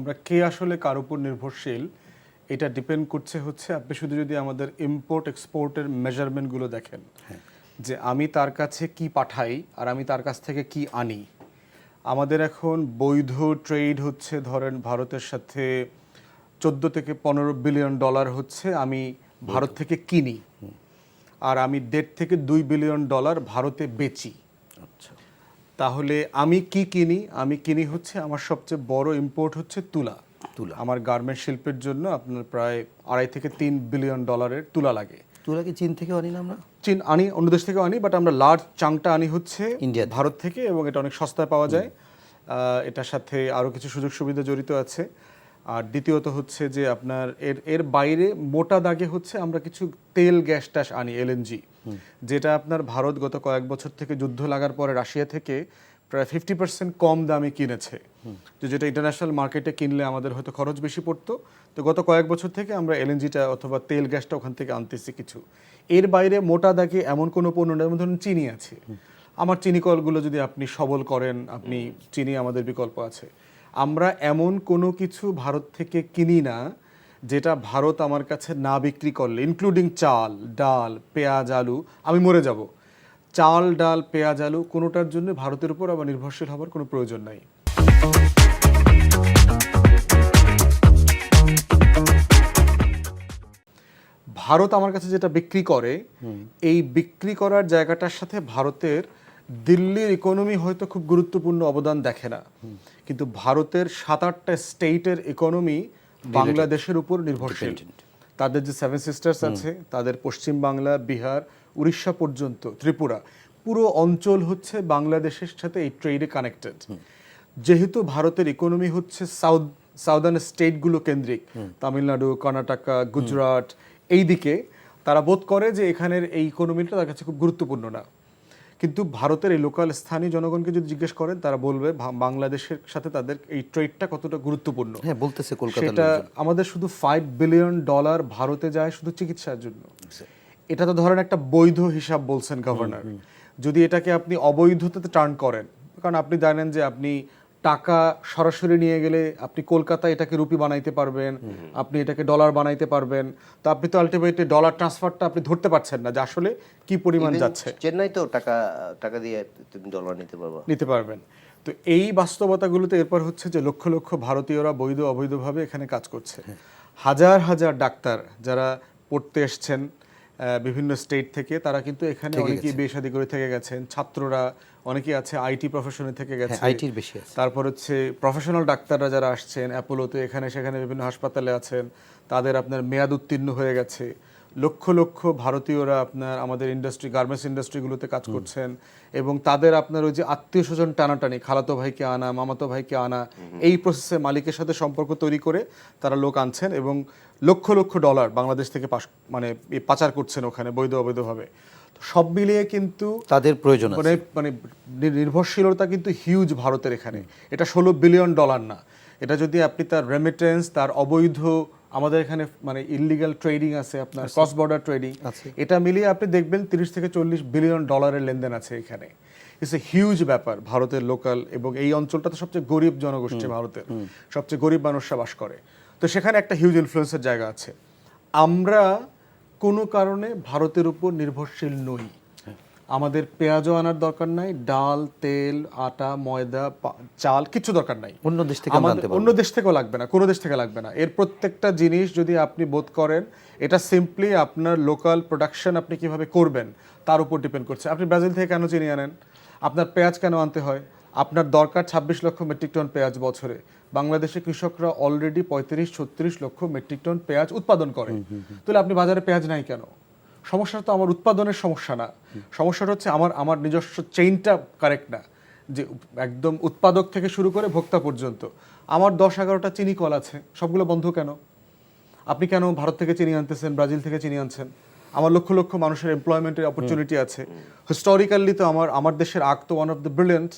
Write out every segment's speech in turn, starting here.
আমরা কে আসলে কার উপর নির্ভরশীল এটা ডিপেন্ড করছে হচ্ছে আপনি শুধু যদি আমাদের ইম্পোর্ট এক্সপোর্টের মেজারমেন্টগুলো দেখেন, যে আমি তার কাছে কি পাঠাই আর আমি তার কাছ থেকে কি আনি। আমাদের এখন বৈধ ট্রেড হচ্ছে ধরেন ভারতের সাথে 14 থেকে 15 বিলিয়ন ডলার হচ্ছে আমি ভারত থেকে কিনি, আর আমি 1.5 থেকে 2 বিলিয়ন ডলার ভারতে বেচি। আচ্ছা, তাহলে আমি কি কিনি? আমি কিনি হচ্ছে আমার সবচেয়ে বড় ইম্পোর্ট হচ্ছে তুলা। আমার গার্মেন্ট শিল্পের জন্য আপনার প্রায় 2.5 থেকে 3 বিলিয়ন ডলারের তুলা লাগে। তুলা কি চীন থেকে আনি না আমরা? চীন আনি, অন্য দেশ থেকে আনি, বাট আমরা লার্জ চাংটা আনি হচ্ছে ইন্ডিয়া, ভারত থেকে, এবং এটা অনেক সস্তায় পাওয়া যায়। এটার সাথে আরও কিছু সুযোগ সুবিধা জড়িত আছে। আর দ্বিতীয়ত হচ্ছে যে আপনার এর বাইরে মোটা দাগে হচ্ছে আমরা কিছু তেল গ্যাস ট্যাস আনি, এলএনজি, যেটা আপনার ভারত গত কয়েক বছর থেকে যুদ্ধ লাগার পরে রাশিয়া থেকে প্রায় 50% কম দামে কিনেছে। তো যেটা ইন্টারন্যাশনাল মার্কেটে কিনলে আমাদের হয়তো খরচ বেশি পড়তো। তো গত কয়েক বছর থেকে আমরা এলএনজিটা অথবা তেল গ্যাসটা ওখান থেকে আনতেছি কিছু। এর বাইরে মোটা দাগে এমন কোনো পণ্য নেই, যেমন ধরুন চিনি আছে। আমার চিনি কলগুলো যদি আপনি সবল করেন, আপনি চিনি আমাদের বিকল্প আছে। আমরা এমন কোনো কিছু ভারত থেকে কিনি না যেটা ভারত আমার কাছে না বিক্রি করলে, ইনক্লুডিং চাল, ডাল, পেঁয়াজ, আলু, আমি মরে যাব। চাল, ডাল, পেঁয়াজ, আলু কোনোটার জন্য ভারতের উপর আবার নির্ভরশীল হবার কোনো প্রয়োজন নাই। ভারত আমার কাছে যেটা বিক্রি করে, এই বিক্রি করার জায়গাটার সাথে ভারতের দিল্লির ইকোনমি হয়তো খুব গুরুত্বপূর্ণ অবদান দেখে না, কিন্তু ভারতের 7-8টা স্টেটের ইকোনমি বাংলাদেশের উপর নির্ভরশীল। তাদের যে 7 সিস্টার্স আছে, তাদের পশ্চিম বাংলা, বিহার, উড়িষ্যা পর্যন্ত, ত্রিপুরা, পুরো অঞ্চল হচ্ছে বাংলাদেশের সাথে এই ট্রেডে কানেক্টেড। যেহেতু ভারতের ইকোনমি হচ্ছে সাউদার্ন স্টেটগুলো কেন্দ্রিক, তামিলনাড়ু, কর্ণাটকা, গুজরাট, এই দিকে, তারা বোধ করে যে এখানের এই ইকোনমিটা তার কাছে খুব গুরুত্বপূর্ণ না। কিন্তু ভারতের এই লোকাল স্থানীয় জনগণকে যদি জিজ্ঞেস করেন, তারা বলবে বাংলাদেশের সাথে তাদের এই ট্রেডটা কতটা গুরুত্বপূর্ণ। হ্যাঁ, বলতেছে কলকাতা। সেটা আমাদের শুধু $5 বিলিয়ন ভারতে যায় শুধু চিকিৎসার জন্য। এটা তো ধরেন একটা বৈধ হিসাব বলছেন গভর্নর। যদি এটাকে আপনি অবৈধতাতে টার্ন করেন, কারণ আপনি জানেন যে আপনি টাকা সরাসরি নিয়ে গেলে আপনি কলকাতায় এটাকে রুপি বানাইতে পারবেন, আপনি এটাকে ডলার বানাইতে পারবেন, তো আপনি তো আলটিমেটলি ডলার ট্রান্সফারটা আপনি ধরতে পারছেন না যে আসলে কি পরিমাণ যাচ্ছে। চেন্নাই তো টাকা দিয়ে তুমি ডলার নিতে পারবেন। তো এই বাস্তবতাগুলোতে এরপর হচ্ছে যে লক্ষ লক্ষ ভারতীয়রা বৈধ অবৈধভাবে এখানে কাজ করছে। হাজার হাজার ডাক্তার যারা পড়তে এসছেন বিভিন্ন স্টেট থেকে, তারা কিন্তু এখানে অনেকেই বিয়ে শাদী করে থেকে গেছেন। ছাত্ররা অনেকেই আছে আইটি প্রফেশনে থেকে গেছে, আইটির বেশি আছে। তারপর হচ্ছে প্রফেশনাল ডাক্তাররা যারা আসছেন অ্যাপোলোতে, এখানে সেখানে বিভিন্ন হাসপাতালে আছেন, তাদের আপনার মেয়াদ উত্তীর্ণ হয়ে গেছে। লক্ষ লক্ষ ভারতীয়রা আপনার আমাদের ইন্ডাস্ট্রি, গার্মেন্টস ইন্ডাস্ট্রিগুলোতে কাজ করছেন, এবং তাদের আপনার ওই যে আত্মীয় স্বজন টানাটানি, খালাতো ভাইকে আনা, মামাতো ভাইকে আনা, এই প্রসেসে মালিকের সাথে সম্পর্ক তৈরি করে তারা লোক আনছেন, এবং লক্ষ লক্ষ ডলার বাংলাদেশ থেকে পাচার করছেন ওখানে বৈধ অবৈধভাবে। সব মিলিয়ে কিন্তু তাদের প্রয়োজন আছে, মানে নির্ভরশীলতা কিন্তু হিউজ ভারতের এখানে। এটা $16 বিলিয়ন না। এটা যদি আপনি তার রেমিটেন্স, তার অবৈধ, আমাদের এখানে মানে ইললিগাল ট্রেডিং আছে, আপনার ক্রস বর্ডার ট্রেডিং, এটা মিলিয়ে আপনি দেখবেন 30 থেকে 40 বিলিয়ন ডলারের লেনদেন আছে এখানে। ইটস এ হিউজ ব্যাপার ভারতের লোকাল, এবং এই অঞ্চলটাতে সবচেয়ে গরিব জনগোষ্ঠী ভারতের, সবচেয়ে গরিব মানুষরা বাস করে। তো সেখানে একটা হিউজ ইনফ্লুয়েন্সের জায়গা আছে। আমরা কোনো কারণে ভারতের উপর নির্ভরশীল নই। আমাদের পেঁয়াজও আনার দরকার নাই, ডাল, তেল, আটা, ময়দা, চাল, কিছু দরকার নাই। অন্য দেশ থেকে অন্য দেশ থেকেও লাগবে না, কোনো দেশ থেকে লাগবে না। এর প্রত্যেকটা জিনিস যদি আপনি বোধ করেন, এটা সিম্পলি আপনার লোকাল প্রোডাকশন আপনি কিভাবে করবেন তার উপর ডিপেন্ড করছে। আপনি ব্রাজিল থেকে কেন চিনি আনেন? আপনার পেঁয়াজ কেন আনতে হয়? আপনার দরকার 26 লক্ষ মেট্রিক টন পেঁয়াজ বছরে। বাংলাদেশের কৃষকরা অলরেডি 35-36 লক্ষ মেট্রিক টন পেঁয়াজ উৎপাদন করে। তাহলে আপনি বাজারে পেঁয়াজ নাই কেন? সমস্যাটা তো আমার উৎপাদনের সমস্যা না, সমস্যাটা হচ্ছে আমার নিজস্ব চেইনটা কারেক্ট না, যে একদম উৎপাদক থেকে শুরু করে ভোক্তা পর্যন্ত। আমার 10-11টা চিনি কল আছে, সবগুলো বন্ধ কেন? আপনি কেন ভারত থেকে চিনি আনতেছেন, ব্রাজিল থেকে চিনি আনছেন? আমার লক্ষ লক্ষ মানুষের এমপ্লয়মেন্টের অপরচুনিটি আছে। হিস্টোরিক্যালি তো আমার দেশের আখ তো one of the brilliant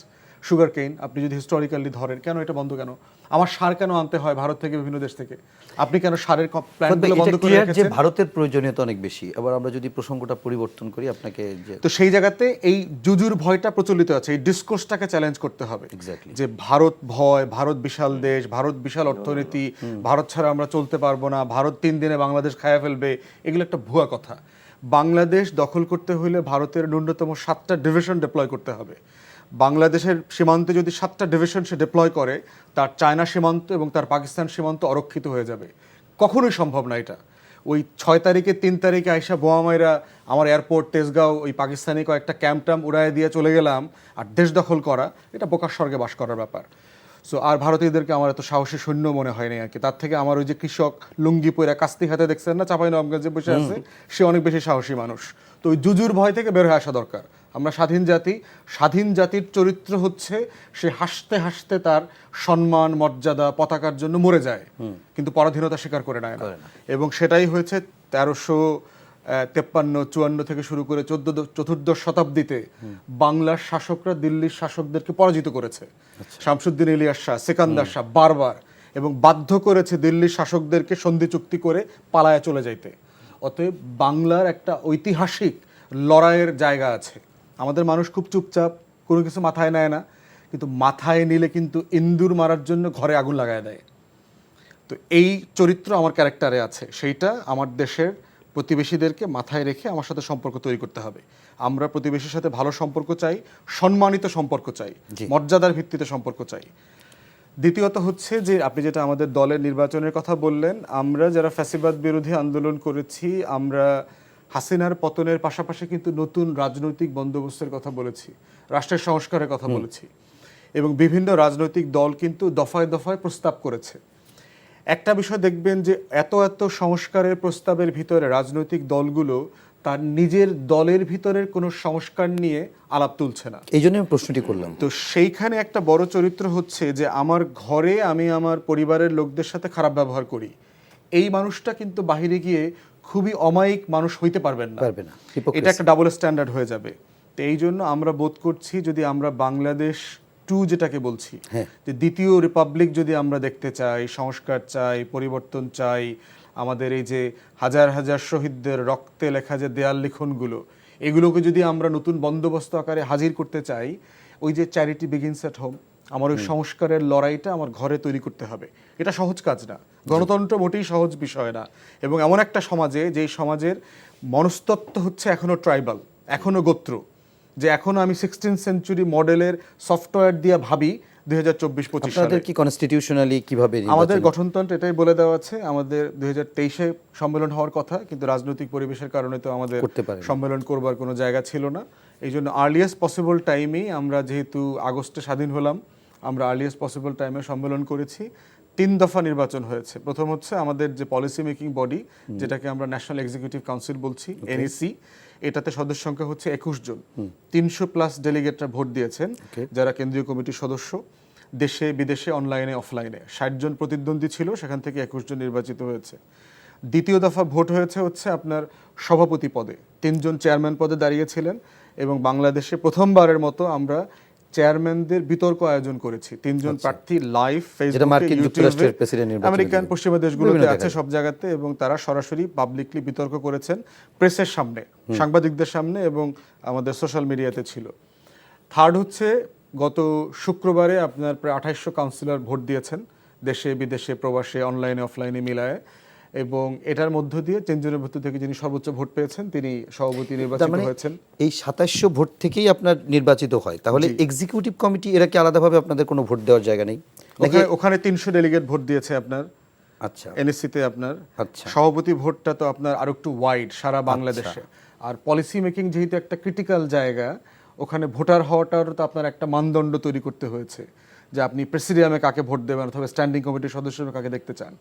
sugar Kane আপনি যদি হিস্টোরিক্যালি ধরেন, কেন এটা বন্ধ কেন? আমার সার কেন আনতে হয় ভারত থেকে বিভিন্ন দেশ থেকে? আপনি কেন সারের প্ল্যান্টগুলো বন্ধ করে যে রেখেছেন? ভারতের প্রয়োজনীয়তা অনেক বেশি। আবার আমরা যদি প্রসঙ্গটা পরিবর্তন করি আপনাকে যে তো সেই জায়গাতে এই জুজুর ভয়টা প্রচলিত আছে, এই ডিসকোর্সটাকে চ্যালেঞ্জ করতে হবে Exactly. যে ভারত ভয়, ভারত বিশাল দেশ, ভারত বিশাল অর্থনীতি, ভারত ছাড়া আমরা চলতে পারবো না, ভারত 3 দিনে বাংলাদেশ খায়া ফেলবে, এগুলো একটা ভুয়া কথা। বাংলাদেশ দখল করতে হলে ভারতের ন্যূনতম 7টা ডিভিশন ডিপ্লয় করতে হবে। বাংলাদেশের সীমান্তে যদি 7টা ডিভিশন সে ডিপ্লয় করে, তার চায়না সীমান্ত এবং তার পাকিস্তান সীমান্ত অরক্ষিত হয়ে যাবে। কখনোই সম্ভব না এটা। ওই 6 তারিখে 3 তারিখে আইসা বোমা মাইরা আমার এয়ারপোর্ট তেজগাঁও ওই পাকিস্তানি কয়েকটা ক্যাম্প ট্যাম্প উড়ায় দিয়ে চলে গেলাম আর দেশ দখল করা, এটা বোকার স্বর্গে বাস করার ব্যাপার। সো আর ভারতীয়দেরকে আমার এত সাহসী সৈন্য মনে হয়নি আর কি। তার থেকে আমার ওই যে কৃষক লুঙ্গি পইরা কাস্তি হাতে দেখছেন না চাঁপাইনবাবগঞ্জে বসে আছে, সে অনেক বেশি সাহসী মানুষ। তো ওই জুজুর ভয় থেকে বের হয়ে আসা দরকার। আমরা স্বাধীন জাতি, স্বাধীন জাতির চরিত্র হচ্ছে সে হাসতে হাসতে তার সম্মান মর্যাদা পতাকার জন্য মরে যায়, কিন্তু পরাধীনতা স্বীকার করে নেয় না। এবং সেটাই হয়েছে 1353-54 থেকে শুরু করে চতুর্দশ শতাব্দীতে বাংলার শাসকরা দিল্লির শাসকদেরকে পরাজিত করেছে। শামসুদ্দিন ইলিয়াস শাহ, সিকান্দার শাহ বারবার, এবং বাধ্য করেছে দিল্লির শাসকদেরকে সন্ধি চুক্তি করে পালায়া চলে যাইতে। অতএব বাংলার একটা ঐতিহাসিক লড়াইয়ের জায়গা আছে। আমাদের মানুষ খুব চুপচাপ, কোনো কিছু মাথায় নেয় না, কিন্তু মাথায় নিলে কিন্তু ইন্দুর মারার জন্য ঘরে আগুন লাগায় দেয়। তো এই চরিত্র আমার ক্যারেক্টারে আছে, সেইটা আমার দেশের প্রতিবেশীদেরকে মাথায় রেখে আমার সাথে সম্পর্ক তৈরি করতে হবে। আমরা প্রতিবেশীর সাথে ভালো সম্পর্ক চাই, সম্মানিত সম্পর্ক চাই, মর্যাদার ভিত্তিতে সম্পর্ক চাই। দ্বিতীয়ত হচ্ছে যে আপনি যেটা আমাদের দলের নির্বাচনের কথা বললেন, আমরা যারা ফ্যাসিবাদ বিরোধী আন্দোলন করেছি, আমরা হাসিনার পতনের পাশাপাশি কিন্তু নতুন রাজনৈতিক বন্দোবস্তের কথা বলেছি, রাষ্ট্রের সংস্কারের কথা বলেছি, এবং বিভিন্ন রাজনৈতিক দল কিন্তু দফায় দফায় প্রস্তাব করেছে। একটা বিষয় দেখবেন যে এত এত সংস্কারের প্রস্তাবের ভিতরে রাজনৈতিক দলগুলো তার নিজের দলের ভিতরের কোনো সংস্কার নিয়ে আলাপ তুলছে না। এই জন্য আমি প্রশ্নটি করলাম। তো সেইখানে একটা বড় চরিত্র হচ্ছে যে আমার ঘরে আমি আমার পরিবারের লোকদের সাথে খারাপ ব্যবহার করি, এই মানুষটা কিন্তু বাহিরে গিয়ে খুবই অমায়িক মানুষ হইতে পারবেন না, এটা একটা ডাবল স্ট্যান্ডার্ড হয়ে যাবে। তো এই জন্য আমরা বোধ করছি যদি আমরা বাংলাদেশ 2 যেটাকে বলছি, যে দ্বিতীয় রিপাবলিক যদি আমরা দেখতে চাই, সংস্কার চাই, পরিবর্তন চাই, আমাদের এই যে হাজার হাজার শহীদদের রক্তে লেখা যে দেয়াল লিখনগুলো, এগুলোকে যদি আমরা নতুন বন্দোবস্ত আকারে হাজির করতে চাই, ওই যে চ্যারিটি বিগিনস এট হোম, আমার ওই সংস্কারের লড়াইটা আমার ঘরে তৈরি করতে হবে। এটা সহজ কাজ না, গণতন্ত্র মোটেই সহজ বিষয় না। এবং এমন একটা সমাজে, যেই সমাজের মনস্তত্ত্ব হচ্ছে এখনো ট্রাইবাল, এখনো গোত্র, যে এখনো আমি 16th সেঞ্চুরি মডেলের সফটওয়্যার দিয়ে ভাবি 2024-25 সালে। কি কনস্টিটিউশনালি কিভাবে আমাদের গঠনতন্ত্র এটাই বলে দেওয়া আছে, আমাদের 2023-এ সম্মেলন হওয়ার কথা, কিন্তু রাজনৈতিক পরিবেশের কারণে তো আমাদের সম্মেলন করবার কোনো জায়গা ছিল না। এই জন্য আর্লিয়েস্ট পসিবল টাইমেই আমরা, যেহেতু আগস্টে স্বাধীন হলাম, আমরা আর্লিয়েস্ট পসিবল টাইমে সম্মেলন করেছি। 3 দফা নির্বাচন হয়েছে। প্রথম হচ্ছে আমাদের যে পলিসি মেকিং বডি, যেটাকে আমরা ন্যাশনাল এক্সিকিউটিভ কাউন্সিল বলছি, NEC, এটাতে সদস্য সংখ্যা হচ্ছে 21 জন। 300+ ডেলিগেটরা ভোট দিয়েছেন, যারা কেন্দ্রীয় কমিটির সদস্য, দেশে বিদেশে অনলাইনে অফলাইনে। 60 জন প্রতিদ্বন্দ্বী ছিল, সেখান থেকে 21 জন নির্বাচিত হয়েছে। দ্বিতীয় দফা ভোট হচ্ছে আপনার সভাপতি পদে, 3 জন চেয়ারম্যান পদে দাঁড়িয়েছিলেন, এবং বাংলাদেশে প্রথমবারের মতো আমরা চেয়ারম্যানদের বিতর্ক আয়োজন করেছি। 3 জন প্রার্থী লাইভ ফেসবুকে, ইউটিউবে, আমেরিকান পশ্চিমা দেশগুলোতে আছে, সব জায়গাতে, এবং তারা সরাসরি পাবলিকলি বিতর্ক করেছেন প্রেসের সামনে, সাংবাদিকদের সামনে, এবং আমাদের সোশ্যাল মিডিয়াতে ছিল। থার্ড হচ্ছে গত শুক্রবারে আপনার প্রায় 2800 কাউন্সিলর ভোট দিয়েছেন, দেশে বিদেশে প্রবাসে অনলাইনে অফলাইনে মিলায়, এবং এটার মধ্য দিয়ে 3 জনের ভোট থেকে যিনি সর্বোচ্চ ভোট পেয়েছেন তিনি সভাপতি নির্বাচিত হয়েছেন। এই 2700 ভোট থেকেই আপনার নির্বাচিত হয়, তাহলে এক্সিকিউটিভ কমিটি এরা কি আলাদাভাবে আপনাদের কোনো ভোট দেওয়ার জায়গা নেই? ওখানে 300 ডেলিগেট ভোট দিয়েছে আপনার, আচ্ছা, NEC-তে আপনার। সভাপতি ভোটটা তো আপনার আরো একটু ওয়াইড সারা বাংলাদেশে। আর পলিসি মেকিং যেহেতু একটা ক্রিটিক্যাল জায়গা, ওখানে ভোটার হওয়াটার তো আপনার একটা মানদণ্ড তৈরি করতে হয়েছে, যে আপনি প্রেসিডিয়ামে কাকে ভোট দেবেন অথবা স্ট্যান্ডিং কমিটির সদস্য কাকে দেখতে চান।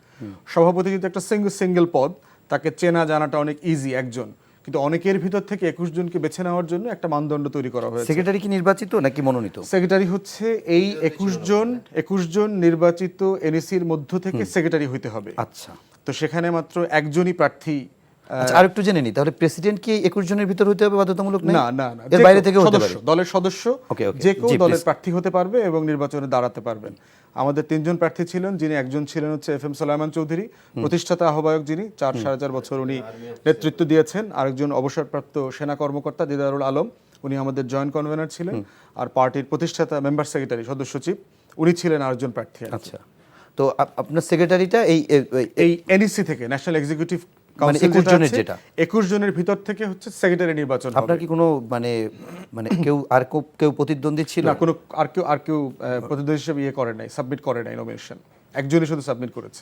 সভাপতি যদি একটা সিঙ্গেল পদ, তাকে চেনা জানাটা অনেক ইজি একজন, কিন্তু অনেকের ভিতর থেকে 21 জনকে বেছে নেওয়ার জন্য একটা মানদণ্ড তৈরি করা হয়েছে। সেক্রেটারি কি নির্বাচিত নাকি মনোনীত? সেক্রেটারি হচ্ছে এই 21 জন নির্বাচিত NEC-র মধ্য থেকে সেক্রেটারি হইতে হবে। আচ্ছা, তো সেখানে মাত্র একজনই প্রার্থী আচ্ছা আরেকটু জেনে নিই, তাহলে প্রেসিডেন্ট কি 21 জনের ভিতর হতে হবে বাধ্যতামূলক নেই? না না না, এর যে বাইরে কেউ থেকে হতে সদস্য, পারে। দলের সদস্য Okay, okay. যে কেউ জি, দলের please. প্রার্থী হতে পারবে এবং নির্বাচনে দাঁড়াতে পারবেন। আমাদের 3 জন প্রার্থী ছিলেন, যিনি একজন ছিলেন হচ্ছে FM সোলাইমান চৌধুরী, প্রতিষ্ঠাতা আহ্বায়ক, যিনি 4.5 বছর উনি নেতৃত্ব দিয়েছেন। আরেকজন অবসরপ্রাপ্ত সেনা কর্মকর্তা দিদারুল আলম, উনি আমাদের জয়েন্ট কনভেনর ছিলেন। আর পার্টির প্রতিষ্ঠাতা মেম্বার সেক্রেটারি, সদস্য সচিব, উনি ছিলেন আরেকজন প্রার্থী। আচ্ছা, তো আপনার সেক্রেটারিটা এই এনইসি থেকে, ন্যাশনাল এক্সিকিউটিভ মানে কাউন্সিল 21 জনের যেটা 21 জনের ভিতর থেকে হচ্ছে সেক্রেটারি নির্বাচন হবে। আপনার কি কোনো মানে মানে কেউ প্রতিদ্বন্দ্বী ছিল? না, কোনো আর কেউ প্রতিদ্বন্দ্বী হিসেবে ইয়ে করে নাই, সাবমিট করে নাই নমিনেশন। একজনই শুধু সাবমিট করেছে।